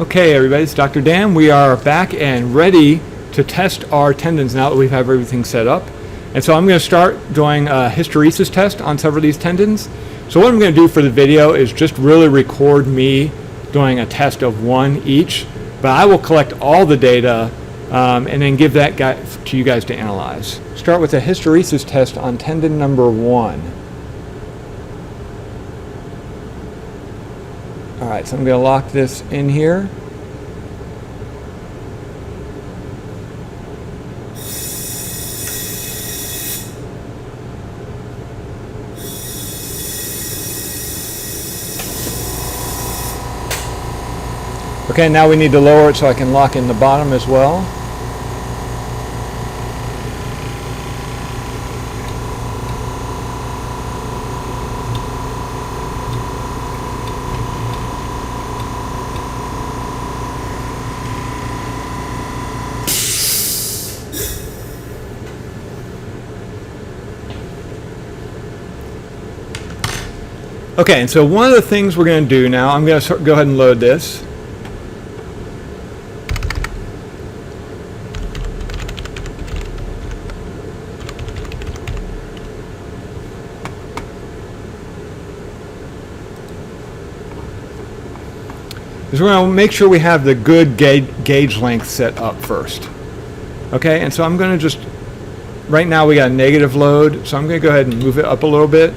Okay, everybody, it's Dr. Dan. We are back and ready to test our tendons now that we have everything set up. And so I'm going to start doing a hysteresis test on several of these tendons. So what I'm going to do for the video is just really record me doing a test of one each, but I will collect all the data and then give that to you guys to analyze. Start with a hysteresis test on tendon number 1. All right, so I'm going to lock this in here. Okay, now we need to lower it so I can lock in the bottom as well. Okay, and so one of the things we're going to do now, I'm going to go ahead and load this. Is we're going to make sure we have the good gauge length set up first. Okay, and so I'm going to just, right now we got a negative load, so I'm going to go ahead and move it up a little bit.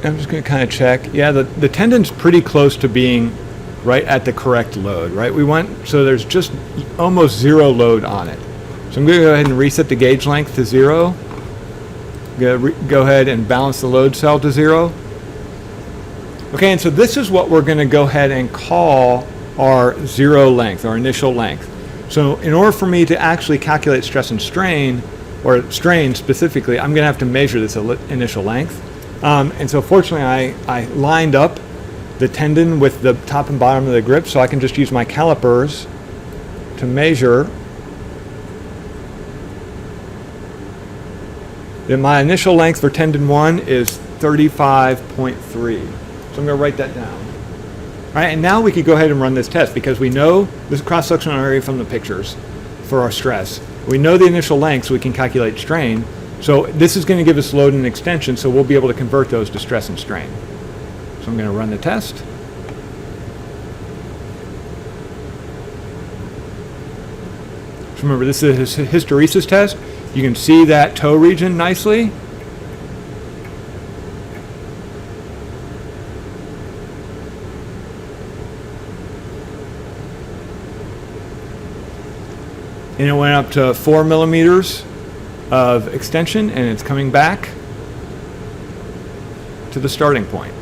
I'm just going to kind of check. Yeah, the tendon's pretty close to being right at the correct load, right? So there's just almost zero load on it. So I'm going to go ahead and reset the gauge length to 0. I'm going to go ahead and balance the load cell to 0. Okay, and so this is what we're going to go ahead and call our 0 length, our initial length. So in order for me to actually calculate stress and strain, or strain specifically, I'm going to have to measure this initial length. And so fortunately I lined up the tendon with the top and bottom of the grip, so I can just use my calipers to measure. Then my initial length for tendon 1 is 35.3. So I'm going to write that down. All right, and now we can go ahead and run this test because we know this cross-sectional area from the pictures for our stress. We know the initial length, so we can calculate strain. So this is going to give us load and extension, so we'll be able to convert those to stress and strain. So I'm going to run the test. So remember, this is a hysteresis test. You can see that toe region nicely. And it went up to 4 millimeters of extension, and it's coming back to the starting point.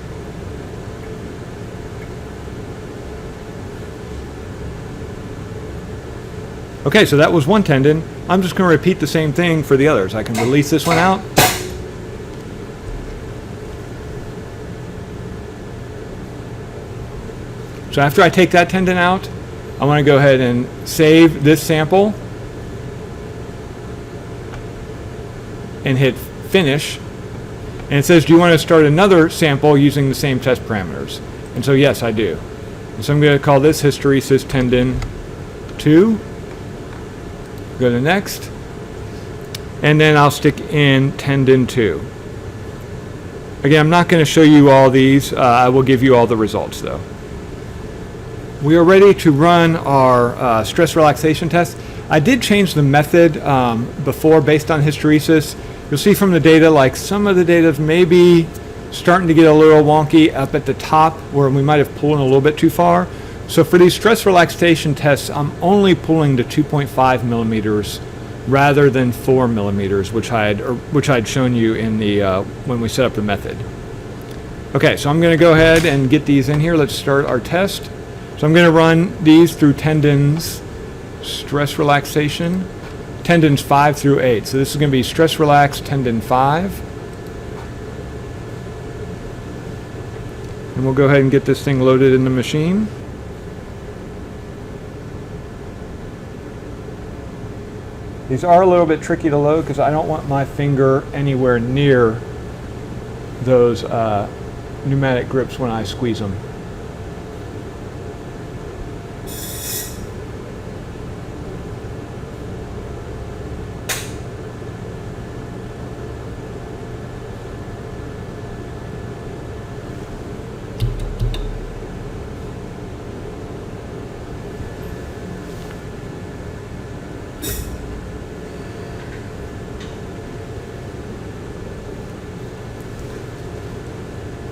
Okay, so that was one tendon. I'm just going to repeat the same thing for the others. I can release this one out. So after I take that tendon out, I want to go ahead and save this sample and hit finish, and it says, do you want to start another sample using the same test parameters? And so yes, I do. And so I'm going to call this hysteresis tendon 2, go to next, and then I'll stick in tendon 2. Again, I'm not going to show you all these. I will give you all the results though. We are ready to run our stress relaxation test. I did change the method before based on hysteresis. You'll see from the data, like some of the data is maybe starting to get a little wonky up at the top where we might have pulled in a little bit too far. So for these stress relaxation tests, I'm only pulling to 2.5 millimeters rather than 4 millimeters, which I had shown you in the when we set up the method. Okay, so I'm going to go ahead and get these in here. Let's start our test. So I'm going to run these through tendons, stress relaxation, tendons 5 through 8. So this is going to be stress relax tendon 5. And we'll go ahead and get this thing loaded in the machine. These are a little bit tricky to load because I don't want my finger anywhere near those pneumatic grips when I squeeze them.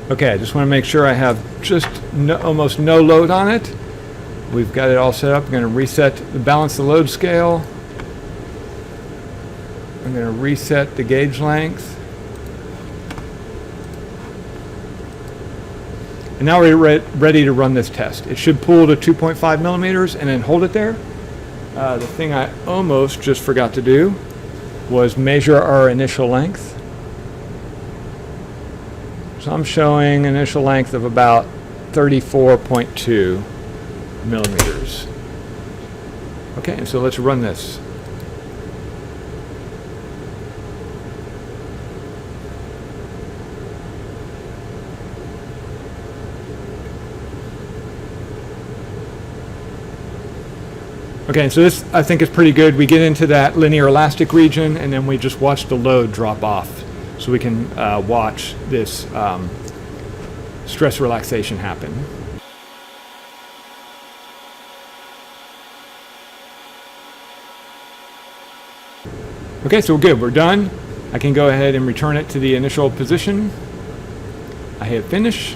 Okay, I just want to make sure I have just almost no load on it. We've got it all set up. I'm going to balance the load scale. I'm going to reset the gauge length. And now we're ready to run this test. It should pull to 2.5 millimeters and then hold it there. The thing I almost just forgot to do was measure our initial length. So I'm showing initial length of about 34.2 millimeters. Okay, so let's run this. Okay, so this I think is pretty good. We get into that linear elastic region and then we just watch the load drop off so we can watch this stress relaxation happen. Okay, so we're good, we're done. I can go ahead and return it to the initial position. I hit finish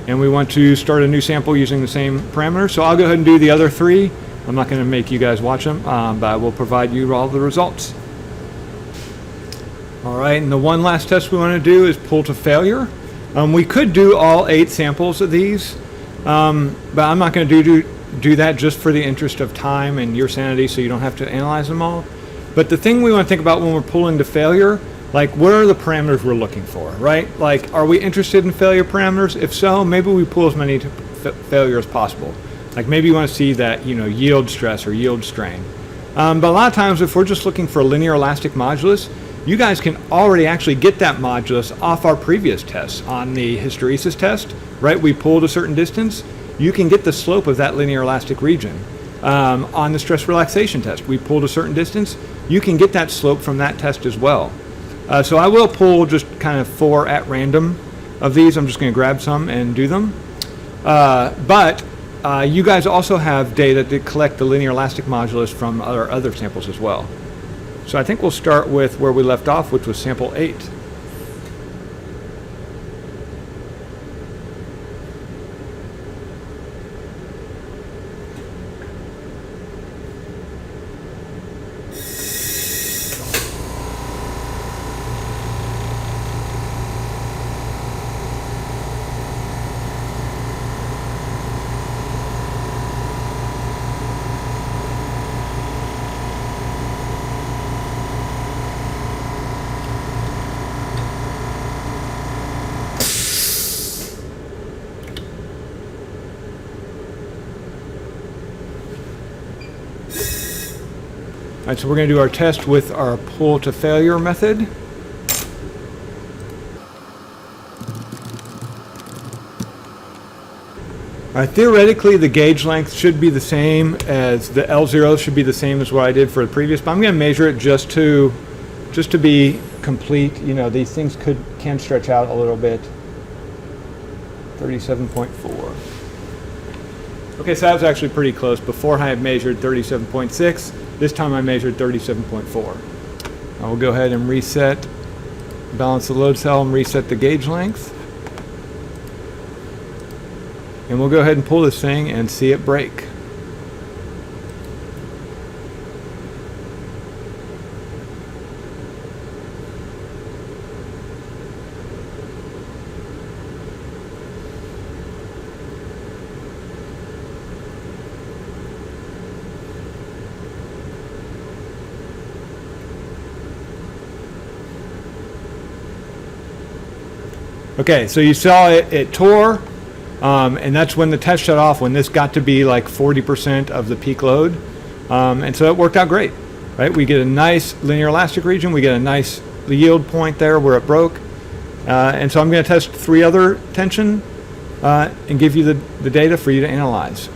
and we want to start a new sample using the same parameter. So I'll go ahead and do the other three. I'm not going to make you guys watch them, but I will provide you all the results. All right, and the one last test we want to do is pull to failure. We could do all 8 samples of these, but I'm not going to do that just for the interest of time and your sanity, so you don't have to analyze them all. But the thing we want to think about when we're pulling to failure, like what are the parameters we're looking for, right? Like, are we interested in failure parameters? If so, maybe we pull as many to failure as possible. Like maybe you want to see that, yield stress or yield strain. But a lot of times if we're just looking for a linear elastic modulus, you guys can already actually get that modulus off our previous tests. On the hysteresis test, right, we pulled a certain distance, you can get the slope of that linear elastic region. On the stress relaxation test, we pulled a certain distance, you can get that slope from that test as well. So I will pull just kind of 4 at random of these. I'm just going to grab some and do them. But you guys also have data to collect the linear elastic modulus from other samples as well. So I think we'll start with where we left off, which was sample 8. All right, so we're going to do our test with our pull to failure method. All right, theoretically, the gauge length should be the same as the L0 should be the same as what I did for the previous, but I'm going to measure it just to be complete. These things can stretch out a little bit. 37.4. Okay, so that was actually pretty close. Before I had measured 37.6. This time I measured 37.4. I will go ahead and reset, balance the load cell and reset the gauge length. And we'll go ahead and pull this thing and see it break. Okay, so you saw it tore, and that's when the test shut off, when this got to be like 40% of the peak load. And so it worked out great, right? We get a nice linear elastic region, we get a nice yield point there where it broke. And so I'm going to test 3 other tension and give you the data for you to analyze.